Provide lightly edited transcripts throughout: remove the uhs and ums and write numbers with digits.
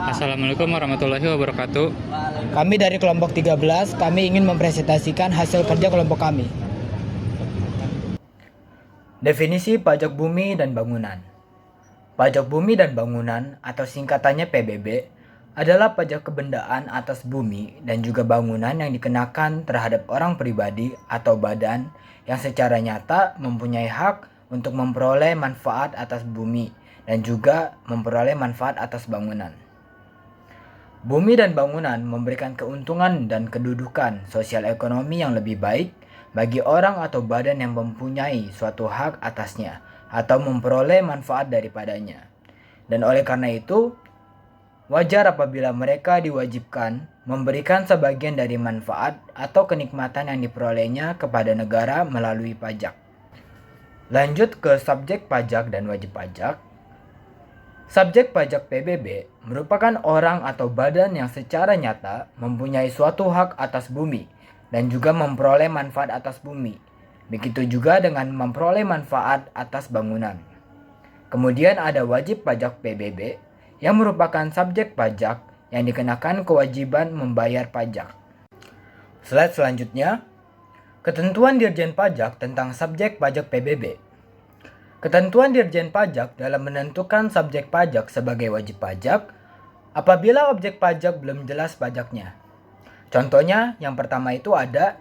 Assalamualaikum warahmatullahi wabarakatuh. Kami dari kelompok 13, kami ingin mempresentasikan hasil kerja kelompok kami. Definisi pajak bumi dan bangunan. Pajak bumi dan bangunan atau singkatannya PBB adalah pajak kebendaan atas bumi dan juga bangunan yang dikenakan terhadap orang pribadi atau badan yang secara nyata mempunyai hak untuk memperoleh manfaat atas bumi dan juga memperoleh manfaat atas bangunan. Bumi dan bangunan memberikan keuntungan dan kedudukan sosial ekonomi yang lebih baik bagi orang atau badan yang mempunyai suatu hak atasnya atau memperoleh manfaat daripadanya. Dan oleh karena itu, wajar apabila mereka diwajibkan memberikan sebagian dari manfaat atau kenikmatan yang diperolehnya kepada negara melalui pajak. Lanjut ke subjek pajak dan wajib pajak. Subjek pajak PBB merupakan orang atau badan yang secara nyata mempunyai suatu hak atas bumi dan juga memperoleh manfaat atas bumi. Begitu juga dengan memperoleh manfaat atas bangunan. Kemudian ada wajib pajak PBB yang merupakan subjek pajak yang dikenakan kewajiban membayar pajak. Slide selanjutnya, ketentuan Dirjen Pajak tentang subjek pajak PBB. Ketentuan Dirjen Pajak dalam menentukan subjek pajak sebagai wajib pajak apabila objek pajak belum jelas pajaknya. Contohnya, yang pertama itu ada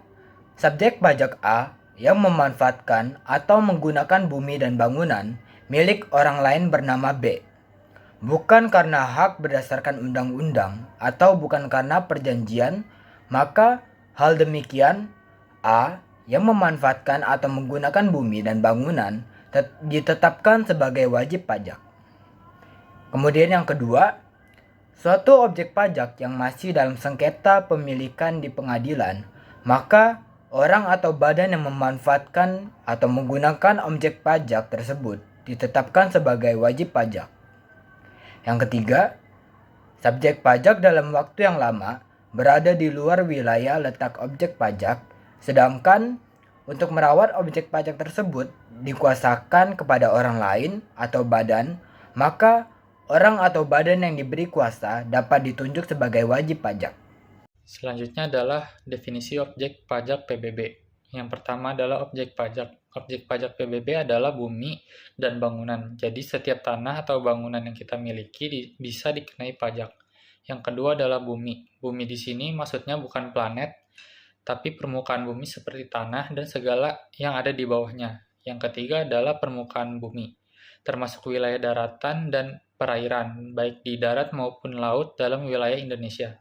subjek pajak A yang memanfaatkan atau menggunakan bumi dan bangunan milik orang lain bernama B. Bukan karena hak berdasarkan undang-undang atau bukan karena perjanjian, maka hal demikian A yang memanfaatkan atau menggunakan bumi dan bangunan ditetapkan sebagai wajib pajak. Kemudian yang kedua, suatu objek pajak yang masih dalam sengketa pemilikan di pengadilan, maka orang atau badan yang memanfaatkan atau menggunakan objek pajak tersebut ditetapkan sebagai wajib pajak. Yang ketiga, subjek pajak dalam waktu yang lama berada di luar wilayah letak objek pajak, sedangkan untuk merawat objek pajak tersebut dikuasakan kepada orang lain atau badan, maka orang atau badan yang diberi kuasa dapat ditunjuk sebagai wajib pajak. Selanjutnya adalah definisi objek pajak PBB. Yang pertama adalah objek pajak. Objek pajak PBB adalah bumi dan bangunan. Jadi setiap tanah atau bangunan yang kita miliki bisa dikenai pajak. Yang kedua adalah bumi. Bumi di sini maksudnya bukan planet, tapi permukaan bumi seperti tanah dan segala yang ada di bawahnya. Yang ketiga adalah permukaan bumi, termasuk wilayah daratan dan perairan, baik di darat maupun laut dalam wilayah Indonesia.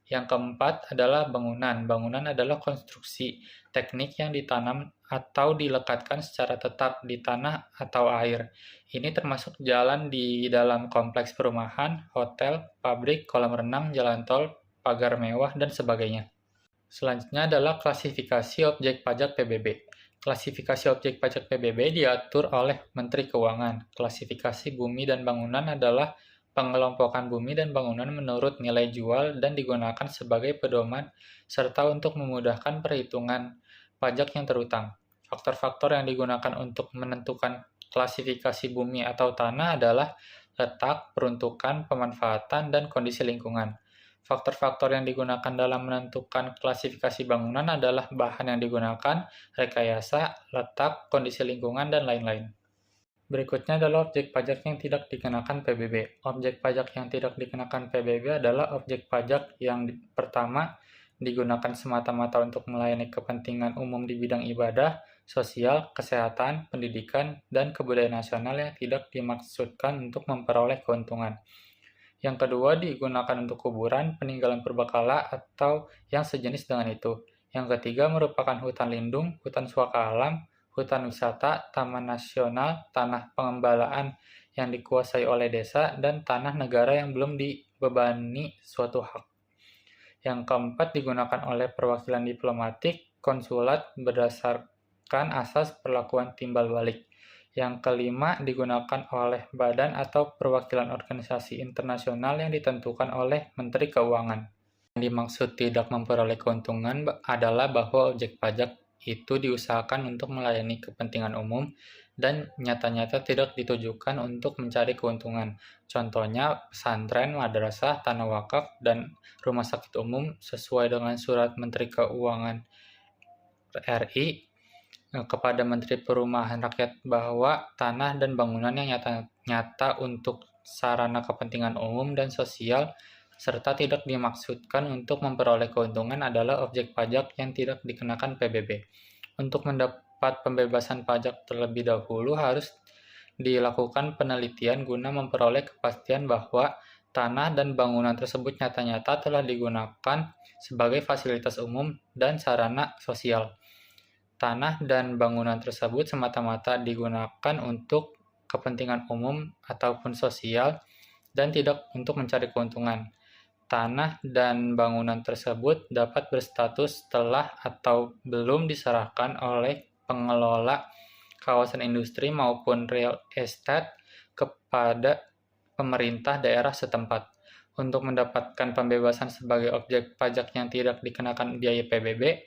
Yang keempat adalah bangunan. Bangunan adalah konstruksi teknik yang ditanam atau dilekatkan secara tetap di tanah atau air. Ini termasuk jalan di dalam kompleks perumahan, hotel, pabrik, kolam renang, jalan tol, pagar mewah, dan sebagainya. Selanjutnya adalah klasifikasi objek pajak PBB. Klasifikasi objek pajak PBB diatur oleh Menteri Keuangan. Klasifikasi bumi dan bangunan adalah pengelompokan bumi dan bangunan menurut nilai jual dan digunakan sebagai pedoman serta untuk memudahkan perhitungan pajak yang terutang. Faktor-faktor yang digunakan untuk menentukan klasifikasi bumi atau tanah adalah letak, peruntukan, pemanfaatan, dan kondisi lingkungan. Faktor-faktor yang digunakan dalam menentukan klasifikasi bangunan adalah bahan yang digunakan, rekayasa, letak, kondisi lingkungan, dan lain-lain. Berikutnya adalah objek pajak yang tidak dikenakan PBB. Objek pajak yang tidak dikenakan PBB adalah objek pajak yang pertama digunakan semata-mata untuk melayani kepentingan umum di bidang ibadah, sosial, kesehatan, pendidikan, dan kebudayaan nasional yang tidak dimaksudkan untuk memperoleh keuntungan. Yang kedua digunakan untuk kuburan, peninggalan purbakala, atau yang sejenis dengan itu. Yang ketiga merupakan hutan lindung, hutan suaka alam, hutan wisata, taman nasional, tanah pengembalaan yang dikuasai oleh desa, dan tanah negara yang belum dibebani suatu hak. Yang keempat digunakan oleh perwakilan diplomatik, konsulat berdasarkan asas perlakuan timbal balik. Yang kelima, digunakan oleh badan atau perwakilan organisasi internasional yang ditentukan oleh Menteri Keuangan. Yang dimaksud tidak memperoleh keuntungan adalah bahwa objek pajak itu diusahakan untuk melayani kepentingan umum dan nyata-nyata tidak ditujukan untuk mencari keuntungan. Contohnya pesantren, madrasah, tanah wakaf, dan rumah sakit umum sesuai dengan Surat Menteri Keuangan RI kepada Menteri Perumahan Rakyat bahwa tanah dan bangunan yang nyata untuk sarana kepentingan umum dan sosial serta tidak dimaksudkan untuk memperoleh keuntungan adalah objek pajak yang tidak dikenakan PBB. Untuk mendapat pembebasan pajak terlebih dahulu harus dilakukan penelitian guna memperoleh kepastian bahwa tanah dan bangunan tersebut nyata-nyata telah digunakan sebagai fasilitas umum dan sarana sosial. Tanah dan bangunan tersebut semata-mata digunakan untuk kepentingan umum ataupun sosial dan tidak untuk mencari keuntungan. Tanah dan bangunan tersebut dapat berstatus telah atau belum diserahkan oleh pengelola kawasan industri maupun real estate kepada pemerintah daerah setempat. Untuk mendapatkan pembebasan sebagai objek pajak yang tidak dikenakan biaya PBB,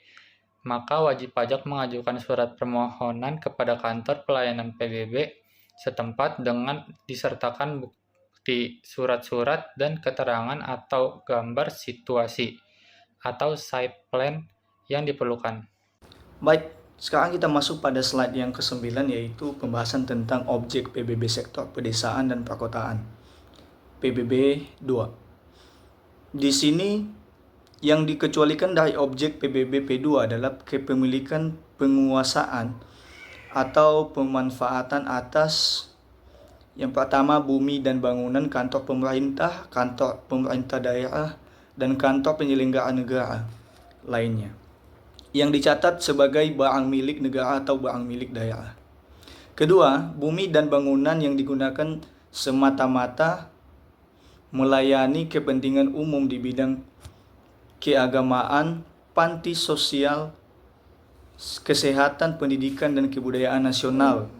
maka wajib pajak mengajukan surat permohonan kepada kantor pelayanan PBB setempat dengan disertakan bukti surat-surat dan keterangan atau gambar situasi atau site plan yang diperlukan. Baik, sekarang kita masuk pada slide yang ke-9 yaitu pembahasan tentang objek PBB sektor pedesaan dan perkotaan. PBB 2. Di sini yang dikecualikan dari objek PBB P2 adalah kepemilikan penguasaan atau pemanfaatan atas yang pertama bumi dan bangunan kantor pemerintah daerah, dan kantor penyelenggara negara lainnya yang dicatat sebagai barang milik negara atau barang milik daerah. Kedua, bumi dan bangunan yang digunakan semata-mata melayani kepentingan umum di bidang keagamaan, panti sosial, kesehatan, pendidikan, dan kebudayaan nasional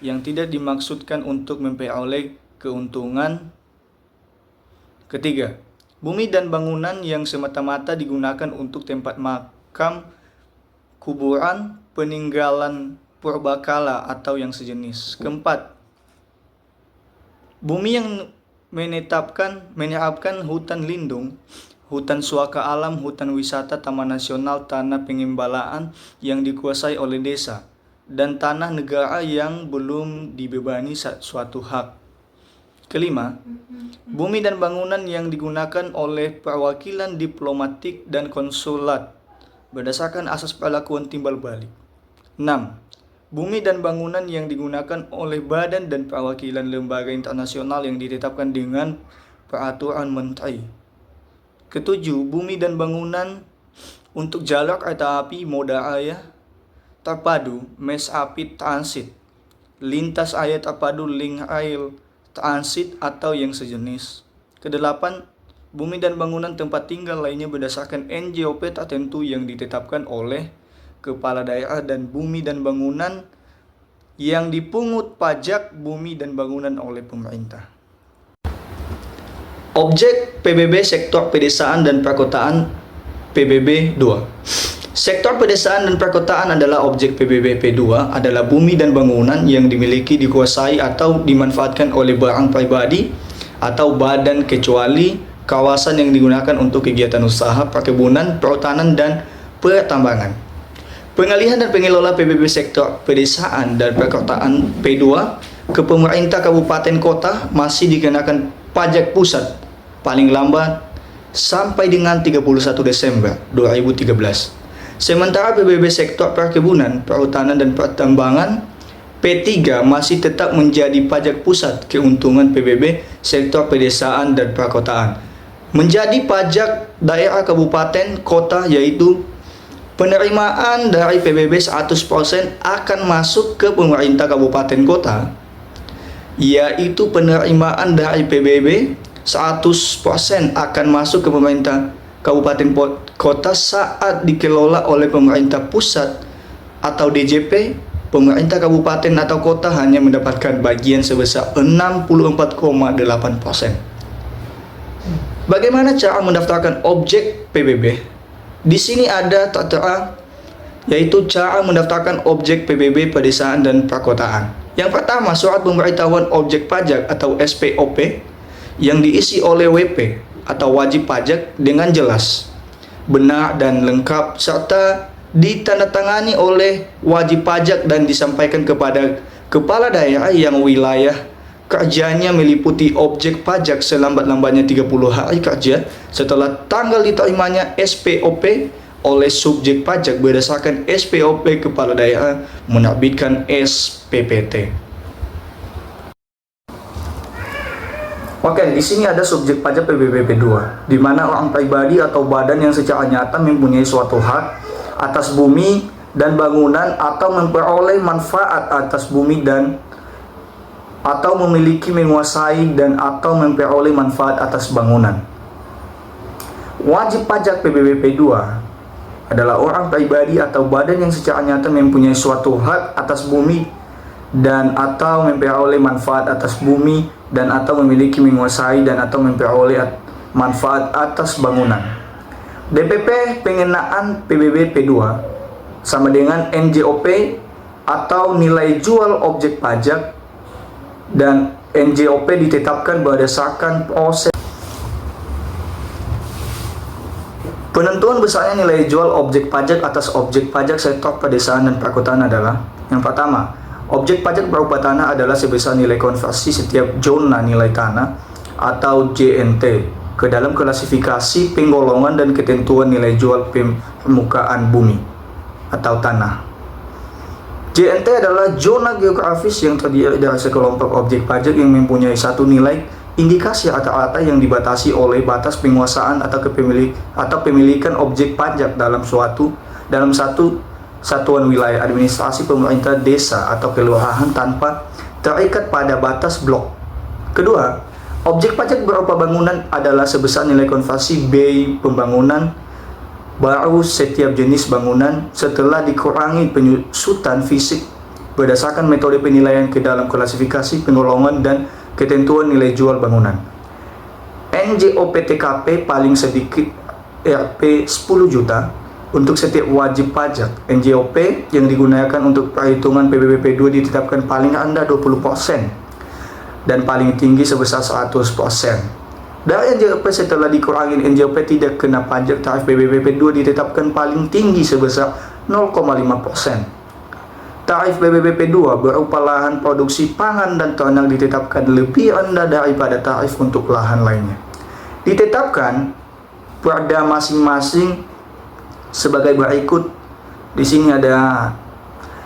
yang tidak dimaksudkan untuk memperoleh keuntungan. Ketiga, bumi dan bangunan yang semata-mata digunakan untuk tempat makam, kuburan, peninggalan purbakala atau yang sejenis. Keempat, bumi yang menyerapkan hutan lindung, hutan suaka alam, hutan wisata, taman nasional, tanah pengembalaan yang dikuasai oleh desa, dan tanah negara yang belum dibebani suatu hak. Kelima, bumi dan bangunan yang digunakan oleh perwakilan diplomatik dan konsulat berdasarkan asas perlakuan timbal balik. 6. Bumi dan bangunan yang digunakan oleh badan dan perwakilan lembaga internasional yang ditetapkan dengan peraturan menteri. Ketujuh, bumi dan bangunan untuk jalur kereta api moda raya terpadu, mass rapid transit, lintas raya terpadu, link rail transit atau yang sejenis. Kedelapan, bumi dan bangunan tempat tinggal lainnya berdasarkan NJOP tertentu yang ditetapkan oleh kepala daerah, dan bumi dan bangunan yang dipungut pajak bumi dan bangunan oleh pemerintah. Objek PBB sektor pedesaan dan perkotaan PBB 2. Sektor pedesaan dan perkotaan adalah objek PBB P2 adalah bumi dan bangunan yang dimiliki, dikuasai atau dimanfaatkan oleh barang pribadi atau badan kecuali kawasan yang digunakan untuk kegiatan usaha, perkebunan, perhutanan, dan pertambangan. Pengalihan dan pengelola PBB sektor pedesaan dan perkotaan P2 ke pemerintah kabupaten kota masih dikenakan pajak pusat paling lambat sampai dengan 31 Desember 2013. Sementara PBB sektor perkebunan, perhutanan, dan pertambangan P3 masih tetap menjadi pajak pusat keuntungan PBB sektor pedesaan dan perkotaan. Menjadi pajak daerah kabupaten kota, yaitu penerimaan dari PBB 100% akan masuk ke pemerintah kabupaten kota, yaitu penerimaan dari PBB 100% akan masuk ke pemerintah kabupaten kota saat dikelola oleh pemerintah pusat atau DJP pemerintah kabupaten atau kota hanya mendapatkan bagian sebesar 64,8%. Bagaimana cara mendaftarkan objek PBB? Di sini ada tertera, yaitu cara mendaftarkan objek PBB pedesaan dan perkotaan. Yang pertama, surat pemberitahuan objek pajak atau SPOP yang diisi oleh WP atau wajib pajak dengan jelas, benar dan lengkap, serta ditandatangani oleh wajib pajak dan disampaikan kepada kepala daerah yang wilayah kerjanya meliputi objek pajak selambat-lambatnya 30 hari kerja setelah tanggal diterimanya SPOP oleh subjek pajak berdasarkan SPOP kepala daerah menerbitkan SPPT. Oke, di sini ada subjek pajak PBB P2, di mana orang pribadi atau badan yang secara nyata mempunyai suatu hak atas bumi dan bangunan atau memperoleh manfaat atas bumi dan atau memiliki, menguasai dan atau memperoleh manfaat atas bangunan. Wajib pajak PBB P2 adalah orang pribadi atau badan yang secara nyata mempunyai suatu hak atas bumi dan atau memperoleh manfaat atas bumi dan atau memiliki, menguasai dan atau memperoleh manfaat atas bangunan. DPP pengenaan PBB P2 sama dengan NJOP atau nilai jual objek pajak, dan NJOP ditetapkan berdasarkan proses penentuan besarnya nilai jual objek pajak atas objek pajak sektor pedesaan dan perkotaan adalah: yang pertama, objek pajak berupa tanah adalah sebesar nilai konversi setiap zona nilai tanah atau JNT ke dalam klasifikasi penggolongan dan ketentuan nilai jual permukaan bumi atau tanah. JNT adalah zona geografis yang terdiri dari sekelompok objek pajak yang mempunyai satu nilai indikasi rata-rata yang dibatasi oleh batas penguasaan atau pemilikan objek pajak dalam satu satuan wilayah administrasi pemerintah desa atau kelurahan tanpa terikat pada batas blok. Kedua, objek pajak berupa bangunan adalah sebesar nilai konversi biaya pembangunan baru setiap jenis bangunan setelah dikurangi penyusutan fisik berdasarkan metode penilaian ke dalam klasifikasi penggolongan dan ketentuan nilai jual bangunan. NJOP TKP paling sedikit Rp 10 juta untuk setiap wajib pajak. NJOP yang digunakan untuk perhitungan PBB P2 ditetapkan paling rendah 20% dan paling tinggi sebesar 100%. Dari NJOP setelah dikurangi NJOP tidak kena pajak, tarif PBB P2 ditetapkan paling tinggi sebesar 0,5%. Tarif PBB P2 berupa lahan produksi pangan dan ternak ditetapkan lebih rendah daripada tarif untuk lahan lainnya. Ditetapkan pada masing-masing sebagai berikut. Di sini ada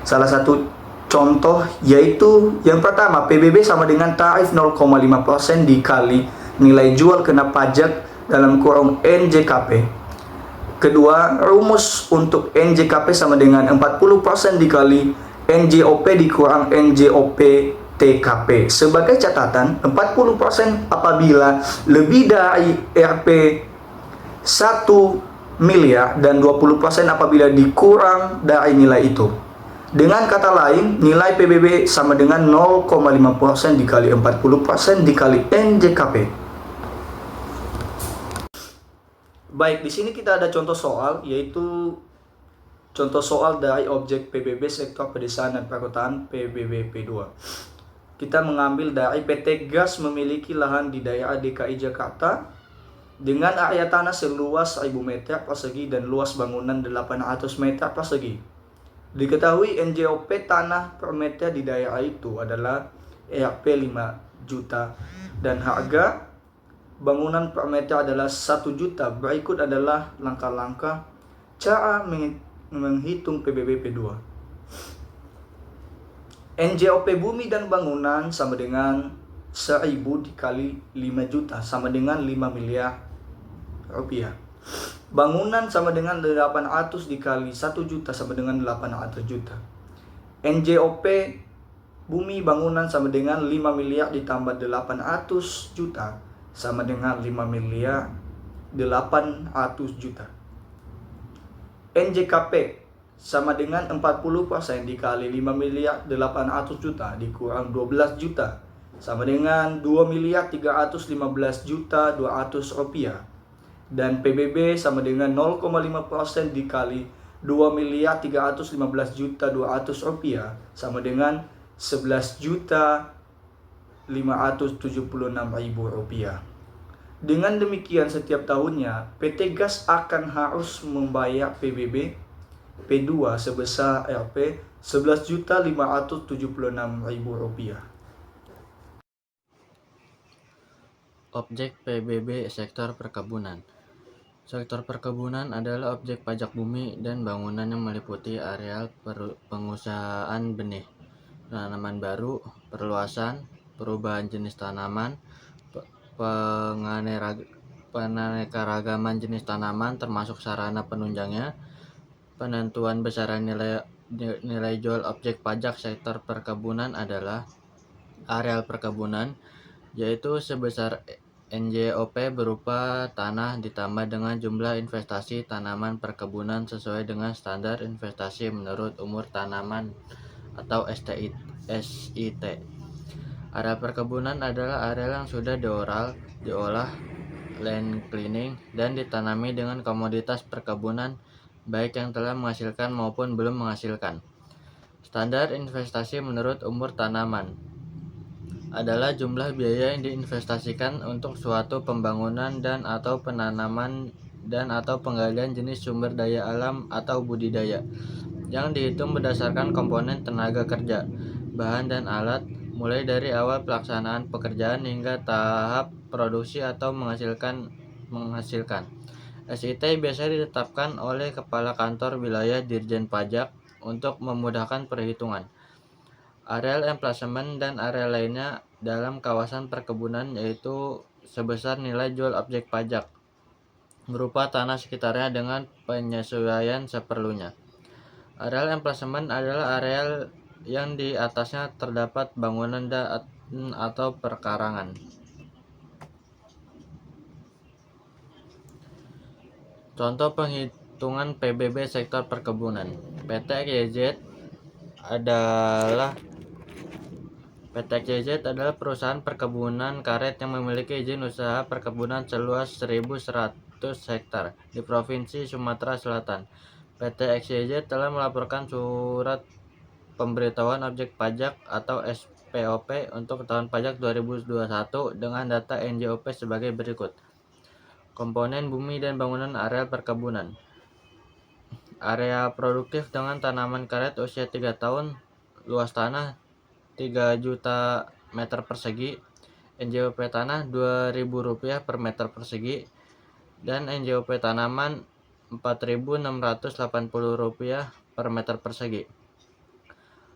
salah satu contoh, yaitu yang pertama, PBB sama dengan tarif 0,5% dikali nilai jual kena pajak dalam kurung NJKP. Kedua, rumus untuk NJKP sama dengan 40% dikali NJOP dikurang NJOP TKP. Sebagai catatan, 40% apabila lebih dari Rp 1 miliar dan 20% apabila dikurang dari nilai itu. Dengan kata lain, nilai PBB sama dengan 0,5% dikali 40% dikali NJKP. Baik, di sini kita ada contoh soal, yaitu contoh soal dari objek PBB sektor pedesaan dan perkotaan PBB P2. Kita mengambil dari PT Gas memiliki lahan di daerah DKI Jakarta dengan area tanah seluas 1000 meter persegi dan luas bangunan 800 meter persegi. Diketahui NJOP tanah per meter di daerah itu adalah Rp 5 juta dan harga bangunan per meter adalah 1 juta. Berikut adalah langkah-langkah cara menghitung PBB P2. NJOP bumi dan bangunan sama dengan 1000 dikali 5 juta sama dengan 5 miliar rupiah. Bangunan sama dengan 800 dikali 1 juta sama dengan 800 juta. NJOP bumi bangunan sama dengan 5 miliar ditambah 800 juta sama dengan 5 miliar 800 juta. NJKP sama dengan 40% dikali 5 miliar 800 juta dikurang 12 juta sama dengan 2 miliar 315 juta 200 rupiah. Dan PBB sama dengan 0,5% dikali 2 miliar 315 juta 200 rupiah sama dengan 11 juta 576 ribu rupiah. Dengan demikian setiap tahunnya PT Gas akan harus membayar PBB P2 sebesar Rp 11.576.000 rupiah. Objek PBB sektor perkebunan. Sektor perkebunan adalah objek pajak bumi dan bangunan yang meliputi areal pengusahaan benih, tanaman baru, perluasan, perubahan jenis tanaman, penganekaragaman jenis tanaman termasuk sarana penunjangnya, penentuan besaran nilai jual objek pajak sektor perkebunan adalah areal perkebunan, yaitu sebesar NJOP berupa tanah ditambah dengan jumlah investasi tanaman perkebunan sesuai dengan standar investasi menurut umur tanaman atau SIT. Area perkebunan adalah area yang sudah diolah, land cleaning, dan ditanami dengan komoditas perkebunan baik yang telah menghasilkan maupun belum menghasilkan. Standar investasi menurut umur tanaman adalah jumlah biaya yang diinvestasikan untuk suatu pembangunan dan atau penanaman dan atau penggalian jenis sumber daya alam atau budidaya yang dihitung berdasarkan komponen tenaga kerja, bahan dan alat, mulai dari awal pelaksanaan pekerjaan hingga tahap produksi atau menghasilkan. SIT biasanya ditetapkan oleh Kepala Kantor Wilayah Dirjen Pajak untuk memudahkan perhitungan. Areal emplacement dan area lainnya dalam kawasan perkebunan yaitu sebesar nilai jual objek pajak berupa tanah sekitarnya dengan penyesuaian seperlunya. Areal emplacement adalah areal yang di atasnya terdapat bangunan atau perkarangan. Contoh penghitungan PBB sektor perkebunan. PT XYZ adalah perusahaan perkebunan karet yang memiliki izin usaha perkebunan seluas 1.100 hektar di Provinsi Sumatera Selatan. PT XYZ telah melaporkan surat pemberitahuan objek pajak atau SPOP untuk tahun pajak 2021 dengan data NJOP sebagai berikut. Komponen bumi dan bangunan areal perkebunan. Area produktif dengan tanaman karet usia 3 tahun, luas tanah 3 juta meter persegi, NJOP tanah Rp2.000 per meter persegi, dan NJOP tanaman Rp4.680 per meter persegi.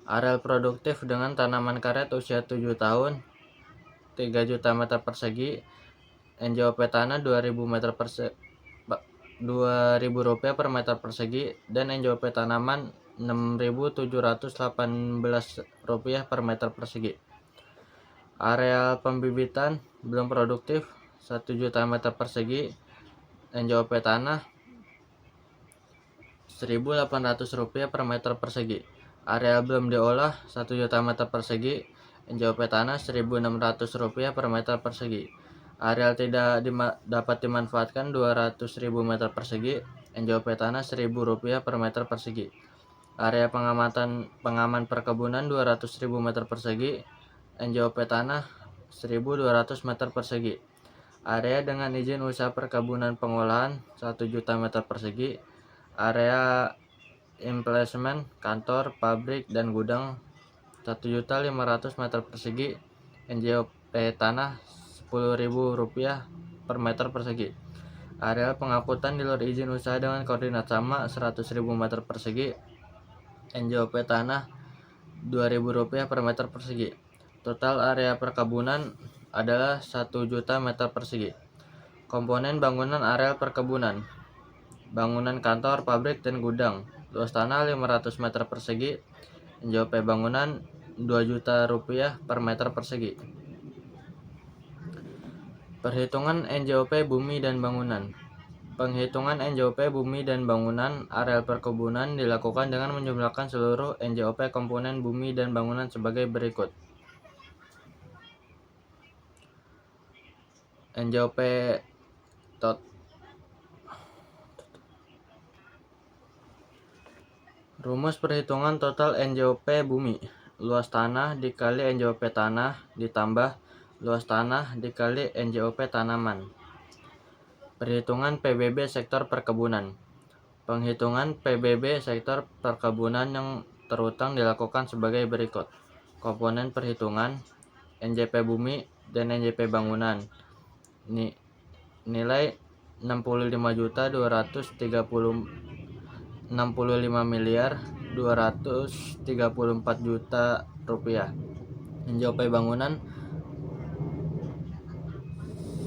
Areal produktif dengan tanaman karet usia 7 tahun, 3 juta meter persegi, NJOP tanah Rp2.000 per meter persegi, dan NJOP tanaman Rp6.718 per meter persegi. Areal pembibitan belum produktif 1 juta meter persegi, NJOP tanah Rp1.800 per meter persegi. Area belum diolah 1 juta meter persegi, NJOP tanah Rp1.600 per meter persegi. Areal tidak dapat dimanfaatkan 200.000 meter persegi, NJOP tanah Rp1.000 per meter persegi. Area pengaman perkebunan 200.000 meter persegi, NJOP tanah 1.200 meter persegi. Area dengan izin usaha perkebunan pengolahan 1 juta meter persegi. Area emplacement, kantor, pabrik, dan gudang 1.500 meter persegi, NJOP tanah Rp10.000 per meter persegi. Area pengangkutan di luar izin usaha dengan koordinat sama 100.000 meter persegi, NJOP tanah Rp2.000 per meter persegi. Total area perkebunan adalah 1 juta meter persegi. Komponen bangunan areal perkebunan. Bangunan kantor, pabrik, dan gudang. Luas tanah 500 meter persegi, NJOP bangunan Rp2 juta per meter persegi. Perhitungan NJOP bumi dan bangunan. Penghitungan NJOP bumi dan bangunan areal perkebunan dilakukan dengan menjumlahkan seluruh NJOP komponen bumi dan bangunan sebagai berikut. NJOP tot Rumus perhitungan total NJOP bumi. Luas tanah dikali NJOP tanah ditambah luas tanah dikali NJOP tanaman. Perhitungan PBB sektor perkebunan. Penghitungan PBB sektor perkebunan yang terutang dilakukan sebagai berikut. Komponen perhitungan NJP bumi dan NJP bangunan. Nilai 65.234 juta rupiah. NJOP bangunan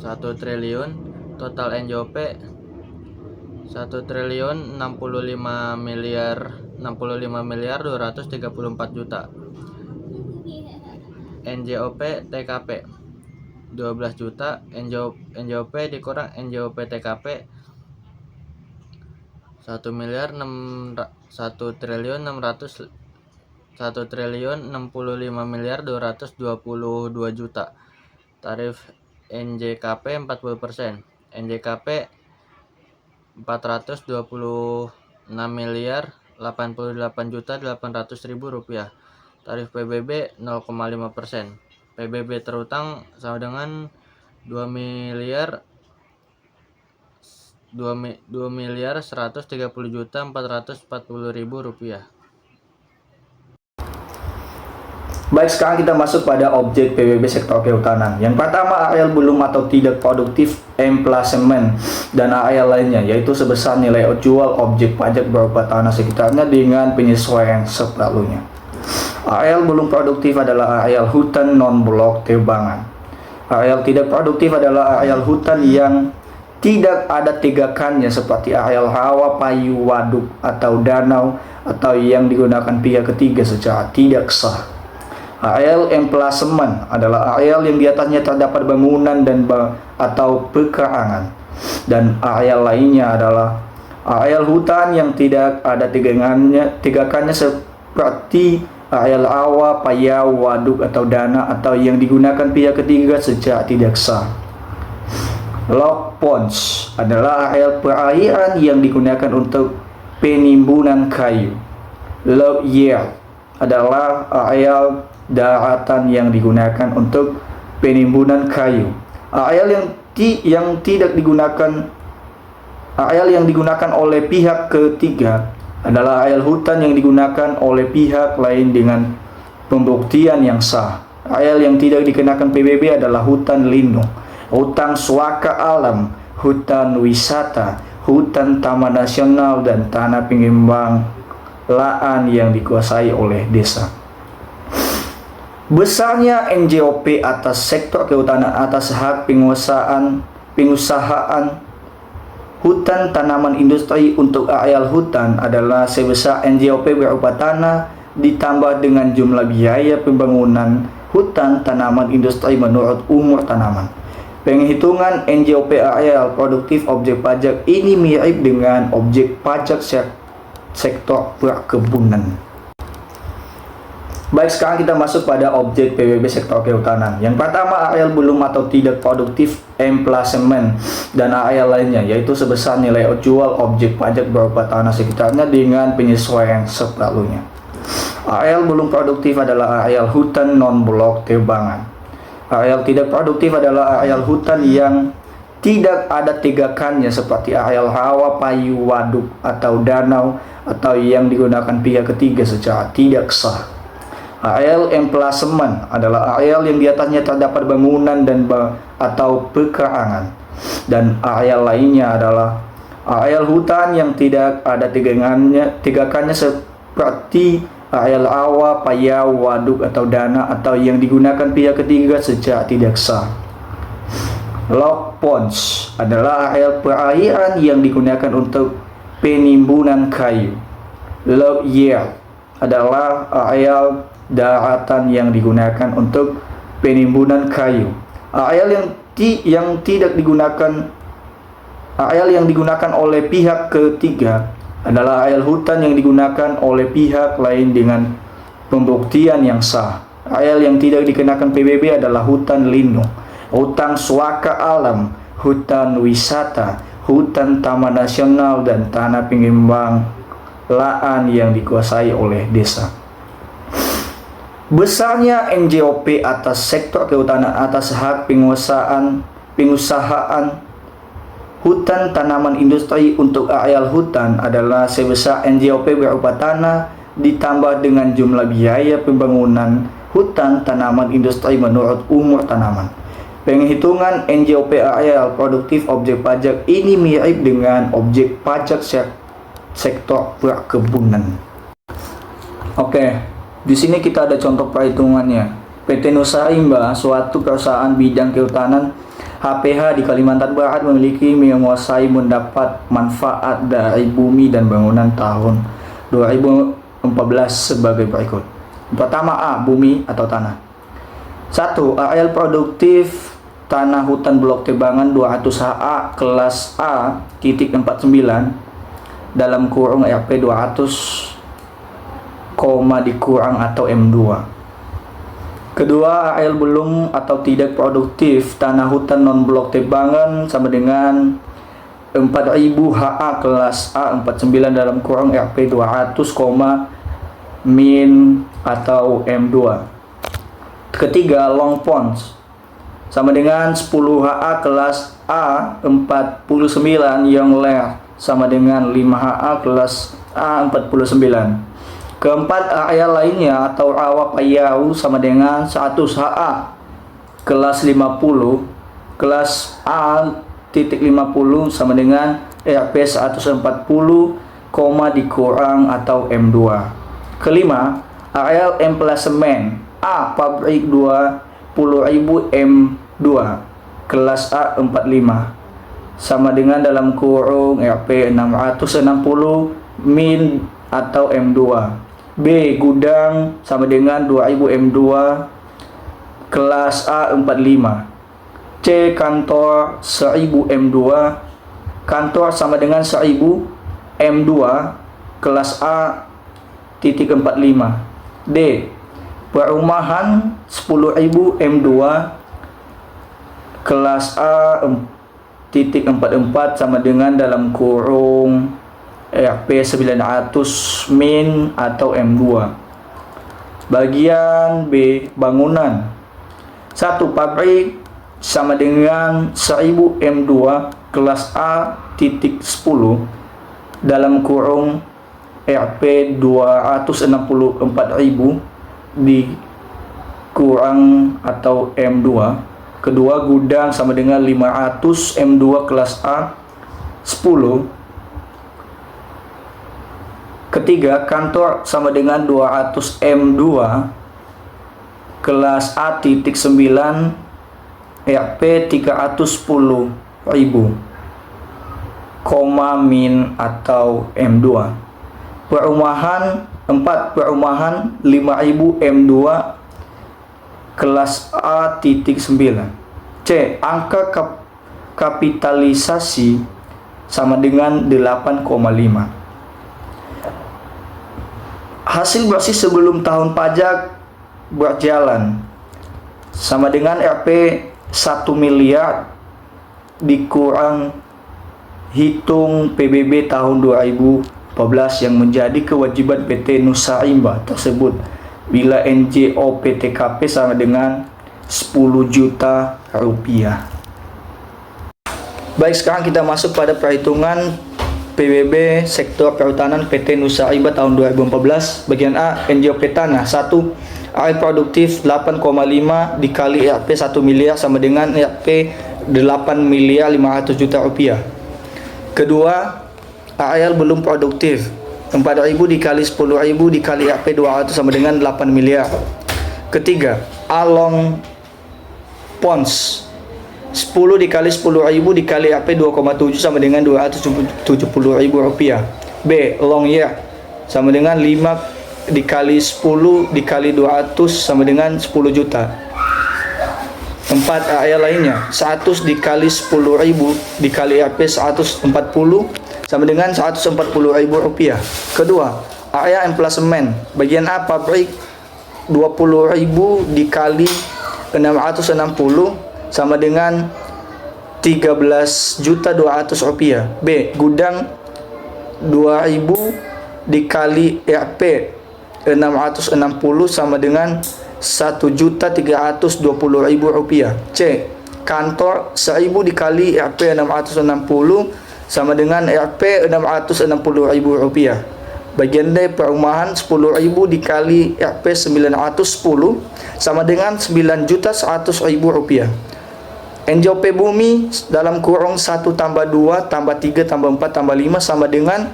1 triliun, total NJOP 1.065.234 juta. NJOP TKP 12 juta. NJOP dikurang NJOP TKP 1.065.222 juta. Tarif NJKP 40%. NJKP 426.088.800.000 rupiah. Tarif PBB 0,5%. PBB terutang sama dengan 2.130.440.000 rupiah. Baik, sekarang kita masuk pada objek PBB sektor kehutanan. Yang pertama, areal belum atau tidak produktif emplasemen dan areal lainnya, yaitu sebesar nilai jual objek pajak berupa tanah sekitarnya dengan penyesuaian seperlunya. Areal belum produktif adalah areal hutan non-blok tebangan. Areal tidak produktif adalah areal hutan yang tidak ada tegakannya seperti areal rawa, payu, waduk, atau danau, atau yang digunakan pihak ketiga secara tidak sah. Areal emplasemen adalah areal yang di atasnya terdapat bangunan dan atau pekarangan. Dan areal lainnya adalah areal hutan yang tidak ada tegakannya seperti areal rawa, payau, waduk, atau dana, atau yang digunakan pihak ketiga secara tidak sah. Log ponds adalah areal perairan yang digunakan untuk penimbunan kayu. Log yard adalah areal daratan yang digunakan untuk penimbunan kayu. Areal yang digunakan oleh pihak ketiga adalah areal hutan yang digunakan oleh pihak lain dengan pembuktian yang sah. Areal yang tidak dikenakan PBB adalah hutan lindung, hutan suaka alam, hutan wisata, hutan taman nasional, dan tanah pengembang lahan yang dikuasai oleh desa. Besarnya NJOP atas sektor kehutanan atas hak pengusahaan hutan tanaman industri untuk areal hutan adalah sebesar NJOP berupa tanah ditambah dengan jumlah biaya pembangunan hutan tanaman industri menurut umur tanaman. Penghitungan NJOP areal produktif objek pajak ini mirip dengan objek pajak sektor perkebunan. Baik, sekarang kita masuk pada objek PBB sektor kehutanan. Yang pertama, areal belum atau tidak produktif emplasemen dan areal lainnya, yaitu sebesar nilai jual objek pajak berupa tanah sekitarnya dengan penyesuaian seperlunya. Areal belum produktif adalah areal hutan non-blok tebangan. Areal tidak produktif adalah areal hutan yang tidak ada tegakannya seperti areal rawa, payu, waduk, atau danau, atau yang digunakan pihak ketiga secara tidak sah. Areal emplasemen adalah areal yang di atasnya terdapat bangunan dan atau pekarangan. Dan areal lainnya adalah areal hutan yang tidak ada tegakannya seperti areal rawa, payau, waduk, atau dana, atau yang digunakan pihak ketiga secara tidak sah. Log ponds adalah areal perairan yang digunakan untuk penimbunan kayu. Log yard adalah areal daratan yang digunakan untuk penimbunan kayu. Areal yang tidak digunakan Areal yang digunakan oleh pihak ketiga adalah areal hutan yang digunakan oleh pihak lain dengan pembuktian yang sah. Areal yang tidak dikenakan PBB adalah hutan lindung, hutan suaka alam, hutan wisata, hutan taman nasional, dan tanah pengembang yang dikuasai oleh desa. Besarnya NJOP atas sektor kehutanan atas hak pengusahaan hutan tanaman industri untuk areal hutan adalah sebesar NJOP berupa tanah ditambah dengan jumlah biaya pembangunan hutan tanaman industri menurut umur tanaman. Penghitungan NJOP areal produktif objek pajak ini mirip dengan objek pajak sektor perkebunan. Oke, di sini kita ada contoh perhitungannya. PT Nusa Imba, suatu perusahaan bidang kehutanan HPH di Kalimantan Barat, memiliki menguasai mendapat manfaat dari bumi dan bangunan tahun 2014 sebagai berikut. Pertama A, bumi atau tanah. 1. Areal produktif tanah hutan blok tebangan 200 HA kelas A titik 49 dalam kurung RP 200, dikurang atau M2. Kedua, areal belum atau tidak produktif tanah hutan non blok tebangan sama dengan 4000 HA kelas A 49 dalam kurung RP 200, min atau M2. Ketiga, long ponds sama dengan 10 HA kelas A 49 yang ler sama dengan 5 HA kelas A 49. Keempat, area lainnya atau rawa payau sama dengan 100 HA kelas 50 kelas A titik 50 sama dengan RP 140, dikurang atau M2. Kelima, areal emplasemen A pabrik 20.000 M2 kelas A 45 sama dengan dalam kurung RP 660 min atau M2. B, gudang sama dengan 2000 M2 kelas A 45. C, kantor 1000 M2 kantor sama dengan 1000 M2 kelas A titik 45. D, perumahan 10.000 M2 kelas A titik 44 sama dengan dalam kurung RP 900 min atau M2. Bagian B, bangunan. 1. Pabrik sama dengan 1000 M2 kelas A titik 10 dalam kurung RP 264.000 dikurang atau M2. Kedua, gudang sama dengan 500 M2 kelas A 10. Ketiga, kantor sama dengan 200 M2 kelas A titik 9 RP 310.000, min atau M2. Perumahan 4. Perumahan 5000 M2 kelas A titik 9. C. Angka kapitalisasi sama dengan 8,5. Hasil bersih sebelum tahun pajak berjalan sama dengan RP 1 miliar dikurang hitung PBB tahun 2014 yang menjadi kewajiban PT Nusa Imba tersebut bila NJOP TKP sama dengan 10 juta rupiah. Baik, sekarang kita masuk pada perhitungan PBB sektor perhutanan PT Nusa Imba tahun 2014. Bagian A, NJOP tanah. 1. Areal produktif 8,5 dikali RP 1 miliar sama dengan RP 8 miliar 500 juta rupiah. Kedua, areal belum produktif 4.000 dikali 10.000 dikali RP 200 sama dengan 8 miliar. Ketiga, A long ponds 10 dikali 10.000 dikali RP 2,7 sama dengan 270.000 rupiah. B, long year sama dengan 5 dikali 10 dikali 200 sama dengan 10 juta. 4 area lainnya. 100 dikali 10.000 dikali RP 140 sama dengan 140.000 rupiah. Kedua, area emplasemen. Bagian A pabrik 20.000 dikali 660 sama dengan 13.200 rupiah. B, gudang 2.000 dikali RP 660 sama dengan 1.320.000 rupiah. C, kantor 1.000 dikali RP 660 sama dengan RP 660.000 rupiah. Bagian D, perumahan 10.000 dikali RP 910 sama dengan 9.100.000 rupiah. NJOP bumi dalam kurung 1 tambah 2 tambah 3 tambah 4 tambah 5 sama dengan